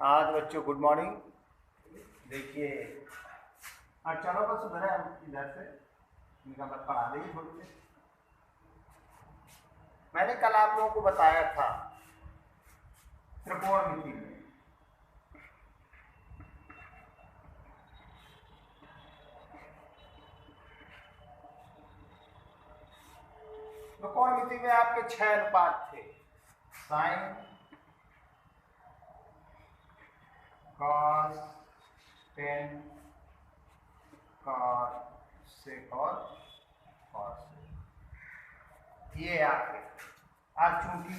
आज बच्चों good morning. देखिए चलो बस उधर है, हम इधर से इनका बस पढ़ा देंगे थोड़ी देर। मैंने कल आप लोगों को बताया था त्रिकोणमिति में त्रिकोणमिति में आपके 6 अनुपात थे, साइन, कॉस, टेन, कॉट, सेक और कॉस। ये आपके आज चूंकि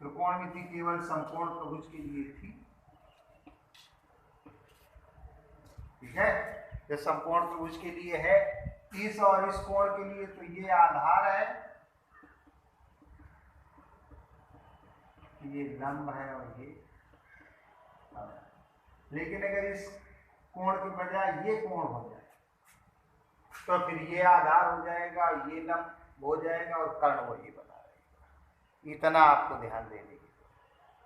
त्रिकोणमिति केवल समकोण त्रिभुज के लिए थी, ठीक है, ये समकोण त्रिभुज के लिए है। इस और इस कोण के लिए तो ये आधार है, ये लंब है और ये, लेकिन अगर इस कोण के बजाय ये कोण हो जाए तो फिर ये आधार हो जाएगा, ये लंब हो जाएगा और कर्ण वही बना रहेगा। इतना आपको ध्यान देने की।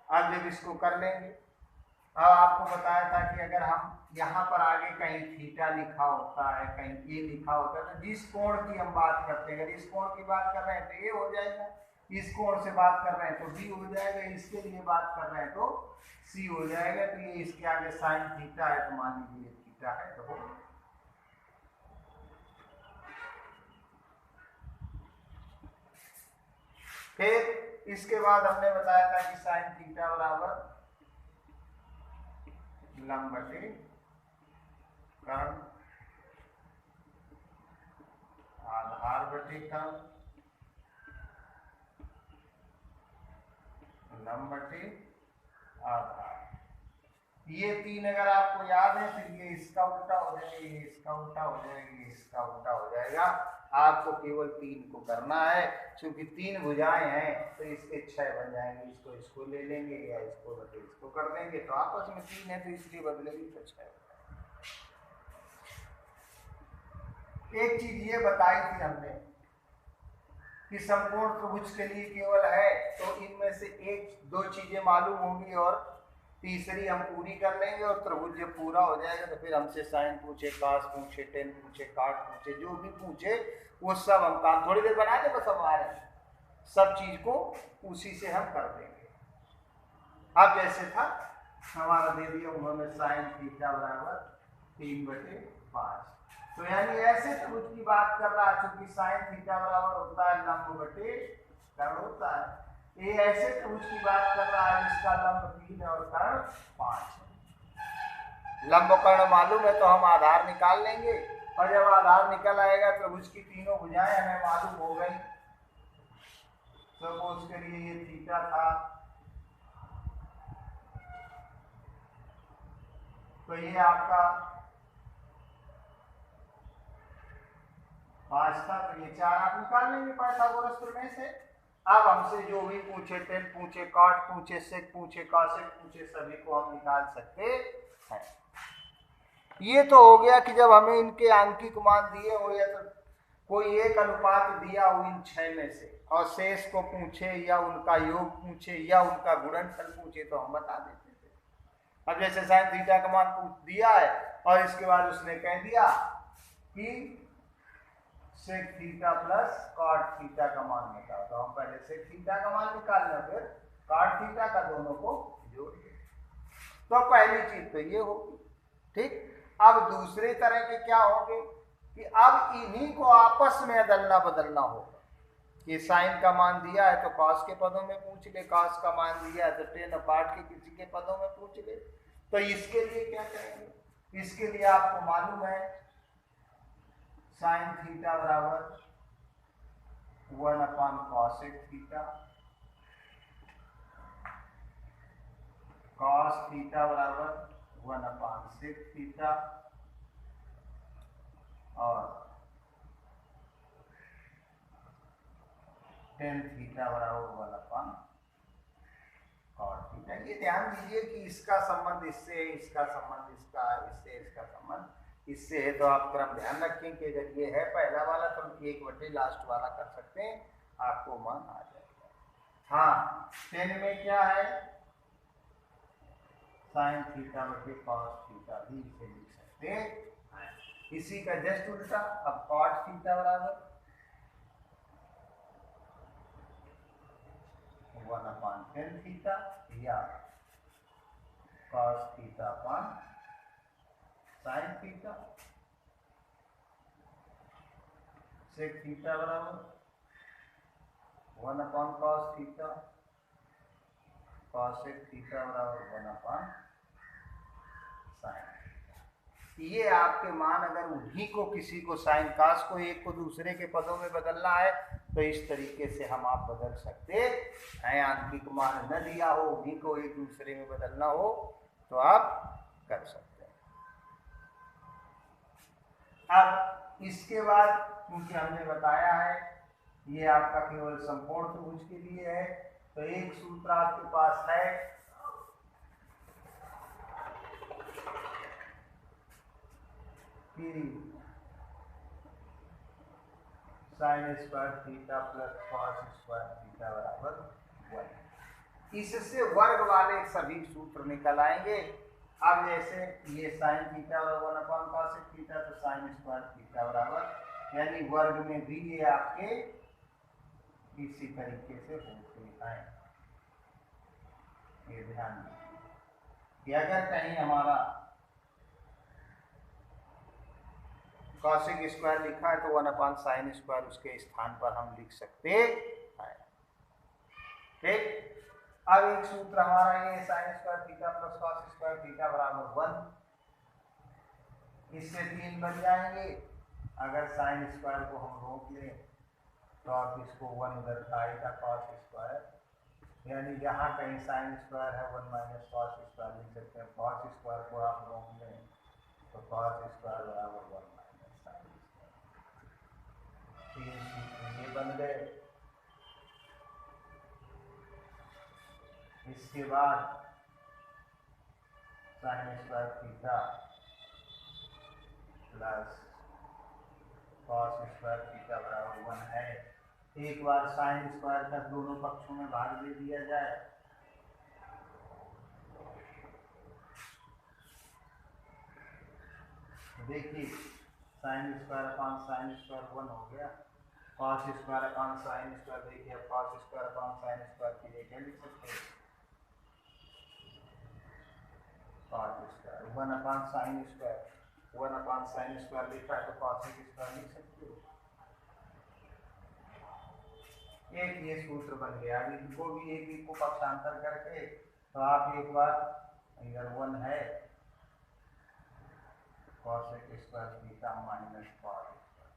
अब जब इसको कर लेंगे, अब आपको बताया था कि अगर हम यहाँ पर आगे कहीं थीटा लिखा होता है, कहीं ए लिखा होता है, तो जिस कोण की हम बात करते हैं, अगर इस कोण की बात कर रहे हैं तो ए हो जाएगा, इस कोण से बात कर रहे हैं तो बी हो जाएगा, इसके लिए बात कर रहे हैं तो सी हो जाएगा। तो ये इसके आगे साइन थीटा है तो मान लीजिए थीटा है तो फिर इसके बाद हमने बताया था कि साइन थीटा बराबर लंब बटे कर्ण, आधार बटे कर्ण, लंब बटे आधार। ये तीन अगर आपको याद है फिर ये इसका उल्टा हो जाएगा, ये इसका उल्टा हो जाएगा, ये इसका उल्टा हो जाएगा। आपको केवल तीन को करना है, क्योंकि तीन भुजाएं हैं तो इसके 6 बन जाएंगे। इसको ले लेंगे या इसको बदले इसको कर देंगे, तो आपस में 3 है तो इसलिए बदलेगी तो 6। एक चीज ये बताई थी हमने कि समकोण त्रिभुज के लिए केवल है, तो इनमें से एक दो चीजें मालूम होंगी और तीसरी हम पूरी कर लेंगे। और त्रिभुज जब पूरा हो जाएगा तो फिर हमसे साइन पूछे, कॉस पूछे, टेन पूछे, काट पूछे, जो भी पूछे वो सब हम काम थोड़ी देर बना दे, बस हमारे सब चीज को उसी से हम कर देंगे। अब जैसे था हमारा दे दिया उन्होंने साइन थीटा बराबर 3/5, तो यानी ऐसे त्रिभुज की बात कर रहा है, क्योंकि साइन थीटा बराबर होता है लंब बटे कर्ण होता है। ये ऐसे त्रिभुज की बात कर रहा है जिसका लंब 3 और कर्ण 5 है। लंब कर्ण मालूम है तो हम आधार निकाल लेंगे, और जब आधार निकल आएगा त्रिभुज की तीनों भुजाएं हमें मालूम हो गई। सपोज करिए ये थीटा था, तो ये आपका 5 था, तो ये 4 आप निकाल लेंगे पाइथागोरस प्रमेय से। अब हमसे जो भी पूछे, टेन पूछे, कॉट पूछे, सेक पूछे, कॉसेक पूछे, सभी को हम निकाल सकते हैं। ये तो हो गया कि जब हमें इनके आंकिक मान दिए हो या तो कोई एक अनुपात दिया हो इन 6 में से, और शेष को पूछे या उनका योग पूछे या उनका गुणनफल पूछे तो हम बता देते थे। अब जैसे साइन थीटा का मान पूछ दिया है और इसके बाद उसने कह दिया कि sec theta plus cot theta का मान निकाल, तो हम पहले सेक थीटा का मान निकाल लें, फिर कॉट थीटा का, दोनों को जोड़ दें। तो पहली चीज तो ये होगी, ठीक। अब दूसरे तरह के क्या होंगे कि अब इन्हीं को आपस में अदलना बदलना होगा कि साइन का मान दिया है तो कॉस के पदों में पूछ ले, कॉस का मान दिया है तो टेन और कॉट के किसी के पदों में पूछ ले। तो इसके लिए क्या करेंगे, इसके लिए आपको मालूम है साइन थीटा बराबर 1/cosec थीटा, कॉस थीटा बराबर 1/sec थीटा, और टेन थीटा बराबर 1/cot थीटा। ये ध्यान दीजिए कि इसका संबंध इससे है, इसका संबंध इसका, इससे इसका संबंध इससे है, तो आप क्रम ध्यान रखें कि अगर ये है पहला वाला तो हम 1 लास्ट वाला कर सकते हैं, आपको मान आ जाएगा। हाँ, 10 में क्या है साइन थीटा बटे कॉस थीटा भी इसे लिख सकते हैं। इसी का जस्ट उल्टा, अब कॉट थीटा बराबर 1/10 थीटा या cos theta upon sine theta, sec theta बराबर 1/cos थीटा, कॉसेक थीटा बराबर 1/sin। ये आपके मान अगर उन्हीं को किसी को साइन कास को एक को दूसरे के पदों में बदलना है तो इस तरीके से हम आप बदल सकते हैं। आंतरिक मान न दिया हो, उन्हीं को एक दूसरे में बदलना हो तो आप कर सकते हैं। अब इसके बाद क्योंकि हमने बताया है ये आपका केवल समकोण त्रिभुज के लिए है, तो एक सूत्र आपके पास है कि sine square theta plus cos square theta बराबर 1। इससे वर्ग वाले सभी सूत्र निकल आएंगे। अब जैसे ये साइन थीटा बराबर 1/cos थीटा, तो साइन स्क्वायर थीटा बराबर, यानी वर्ग में भी ये आपके इसी तरीके से होते हैं। ये ध्यान दीजिए कि अगर कहीं हमारा कॉसिक स्क्वायर लिखा है तो 1/sin स्क्वायर उसके स्थान पर हम लिख सकते हैं। ठीक, अब एक सूत्र हमारा ये sine square theta plus cos square theta बराबर 1, इससे 3 बन जाएंगे। अगर साइन स्क्वायर को हम रोक लें तो आप इसको 1 इधर आएगा कॉस स्क्वायर, यानी जहाँ कहीं साइन स्क्वायर है 1 माइनस कॉस स्क्वायर लिख सकते हैं। कॉस स्क्वायर को आप रोक लें तो कॉस स्क्वायर बराबर 1 माइनस साइन स्क्वायर। 3 सूत्र ये बन गए। इसके बाद sine square theta plus cos square theta बराबर 1 है। एक बार साइन स्क्वायर का दोनों पक्षों में भाग दे दिया जाए, देखिए sine square upon sine square 1 हो गया, cos square upon sine square, देखिए अब cos square upon sine square की जगह लिख सकते हैं cos square 1/sin square, 1/sin square लिखा है तो कॉसेक स्क्वायर लिख सकते हो। एक ये सूत्र बन गया। अब इनको भी एक को पक्षांतर करके तो आप एक बार इधर 1 है cosec square theta minus cos square,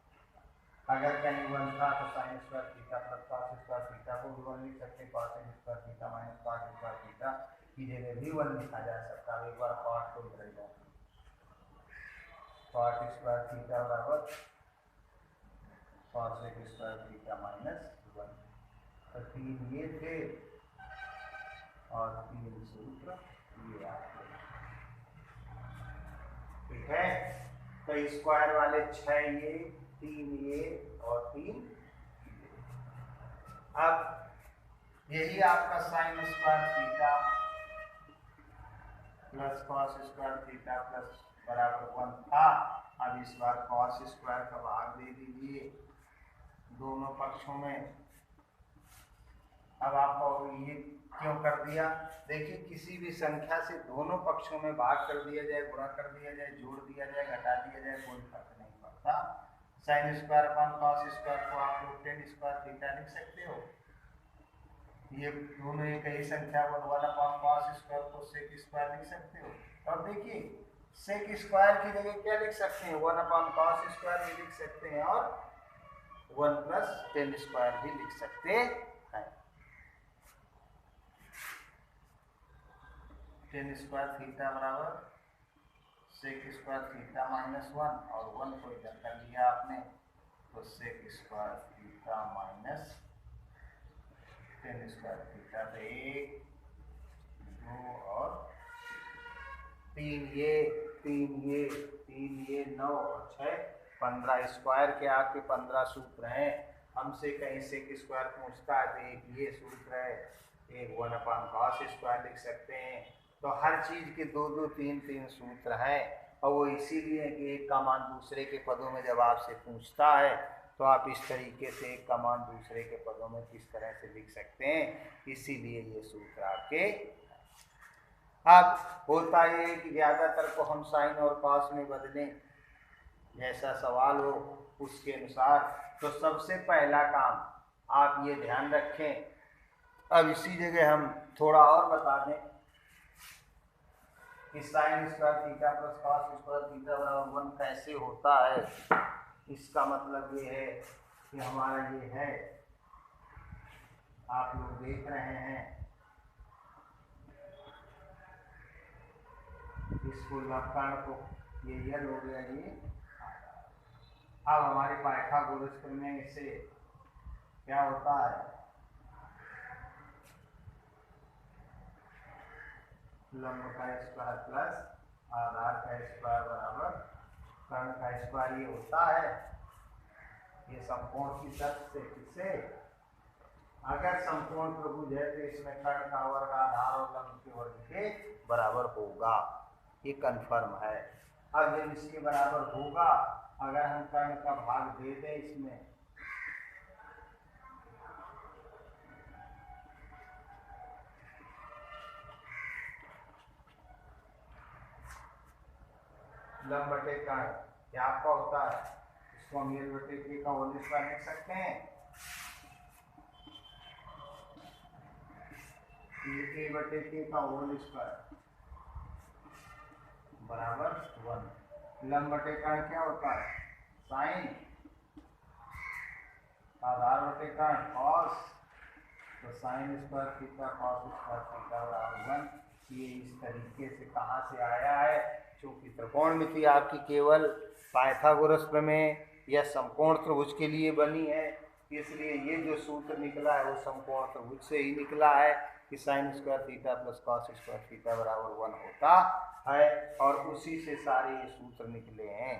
अगर कहीं 1 था तो sine square theta plus cos square theta को भी 1 लिख सकते, cosec square theta minus cos square theta की जगह भी 1 लिखा जा सकता है। एक बार कॉट को इधर जाए, कॉट स्क्वायर थीटा बराबर कॉसेक स्क्वायर थीटा माइनस 1। तो 3 ये थे और 3 सूत्र ये आपके। ठीक है, तो स्क्वायर वाले 6 ये, 3 ये और 3 ये। अब यही आपका sine square theta plus cos square theta plus बराबर 1 था। अब इस बार कॉस स्क्वायर का भाग दे दीजिए दोनों पक्षों में। अब आपको ये क्यों कर दिया, देखिए किसी भी संख्या से दोनों पक्षों में भाग कर दिया जाए, गुणा कर दिया जाए, जोड़ दिया जाए, घटा दिया जाए, कोई फर्क नहीं पड़ता। Sine square upon cos square को आप लोग टेन स्क्वायर थीटा लिख सकते हो। ये दोनों एक ही संख्या 1/cos स्क्वायर को सेक स्क्वायर लिख सकते हो। और देखिए सेक स्क्वायर की जगह क्या लिख सकते हैं, 1/cos स्क्वायर भी लिख सकते हैं और 1 + tan स्क्वायर भी लिख सकते हैं। tan स्क्वायर थीटा बराबर सेक स्क्वायर थीटा माइनस 1 और 1 को इधर कर लिया आपने तो sec square theta minus tan square theta. तो 1 2 और 3 ये 3 ये 3 ये 9 और 6 15 स्क्वायर के आपके 15 सूत्र हैं। हमसे कहीं सेक स्क्वायर पूछता है तो एक ये सूत्र है, एक 1/cos स्क्वायर लिख सकते हैं, तो हर चीज़ के दो दो तीन तीन सूत्र हैं, और वो इसीलिए कि एक का मान दूसरे के पदों में जब आपसे पूछता है तो आप इस तरीके से एक का मान दूसरे के पदों में किस तरह से लिख सकते हैं, इसीलिए ये सूत्र आपके। अब होता है कि ज़्यादातर को हम साइन और कॉस में बदलें, जैसा सवाल हो उसके अनुसार। तो सबसे पहला काम आप ये ध्यान रखें, अब इसी जगह हम थोड़ा और बता दें कि sine square theta plus cos square theta बराबर 1 कैसे होता है। इसका मतलब ये है कि हमारा ये है, आप लोग देख रहे हैं इसको लंबकर्ण को, ये यल हो गया ये। अब हमारे पाइथागोरस प्रमेय से क्या होता है, लंब का स्क्वायर प्लस आधार का स्क्वायर बराबर कर्ण का स्क्वायर, ये होता है। ये समकोण की तरफ से किसे, अगर समकोण त्रिभुज है तो इसमें कर्ण का वर्ग आधार और लंब के वर्ग के बराबर होगा, ये कन्फर्म है। अब जब इसके बराबर होगा, अगर हम कर्ण का भाग दे दें इसमें, लंब बटे कर्ण क्या आपका होता है, इसको हम यल बटे के का होल स्क्वायर लिख सकते हैं। ए बटे के का होल स्क्वायर बराबर 1। लंब बटे कर्ण क्या होता है, साइन, आधार बटे कर्ण कॉस, तो sine square theta cos square theta बराबर 1। ये इस तरीके से कहाँ से आया है, चूंकि त्रिकोणमिति आपकी केवल पाइथागोरस प्रमेय या समकोण त्रिभुज के लिए बनी है, इसलिए ये जो सूत्र निकला है वो समकोण त्रिभुज से ही निकला है कि sine square theta plus cos square theta बराबर 1 होता है, और उसी से सारे ये सूत्र निकले हैं।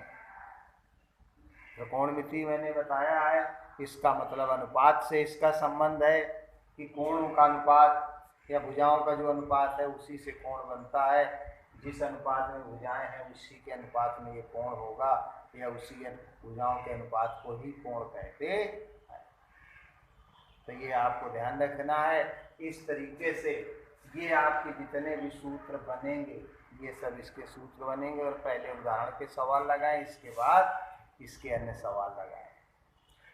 त्रिकोणमिति मैंने बताया है, इसका मतलब अनुपात से इसका संबंध है कि कोणों का अनुपात या भुजाओं का जो अनुपात है उसी से कोण बनता है। जिस अनुपात में भुजाएं हैं उसी के अनुपात में ये कोण होगा, या उसी भुजाओं के अनुपात को ही कोण कहते हैं। तो ये आपको ध्यान रखना है। इस तरीके से ये आपके जितने भी सूत्र बनेंगे ये सब इसके सूत्र बनेंगे, और पहले उदाहरण के सवाल लगाएं, इसके बाद इसके अन्य सवाल लगाएं।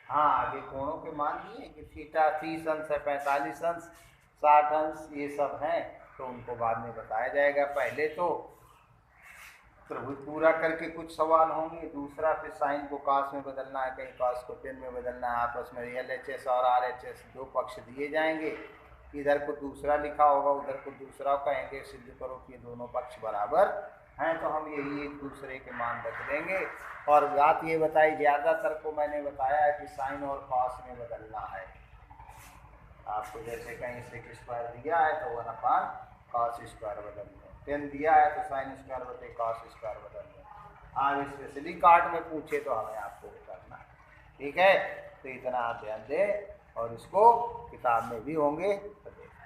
हाँ, आगे कोणों के मान दिए कि थीटा 30 अंश है, 45 अंश, 60 अंश, ये सब हैं, तो उनको बाद में बताया जाएगा। पहले तो त्रिभुज पूरा करके कुछ सवाल होंगे, दूसरा फिर साइन को कॉस में बदलना है, कहीं कॉस को टेन में बदलना है, आपस में LHS और RHS दो पक्ष दिए जाएंगे, इधर को दूसरा लिखा होगा उधर को दूसरा, कहेंगे सिद्ध करो कि ये दोनों पक्ष बराबर हैं, तो हम यही एक दूसरे के मान रख देंगे। और बात ये बताई, ज़्यादातर को मैंने बताया है कि साइन और कॉस में बदलना है आपको, जैसे कहीं सेक स्क्वायर दिया है तो 1/cos स्क्वायर बदल लें, 10 दिया है तो साइन स्क्वायर बटे कॉस स्क्वायर बदल लें। आप स्पेशली काट में पूछे तो हमें आपको करना है, ठीक है। तो इतना आप ध्यान दें, और इसको किताब में भी होंगे तो देखें।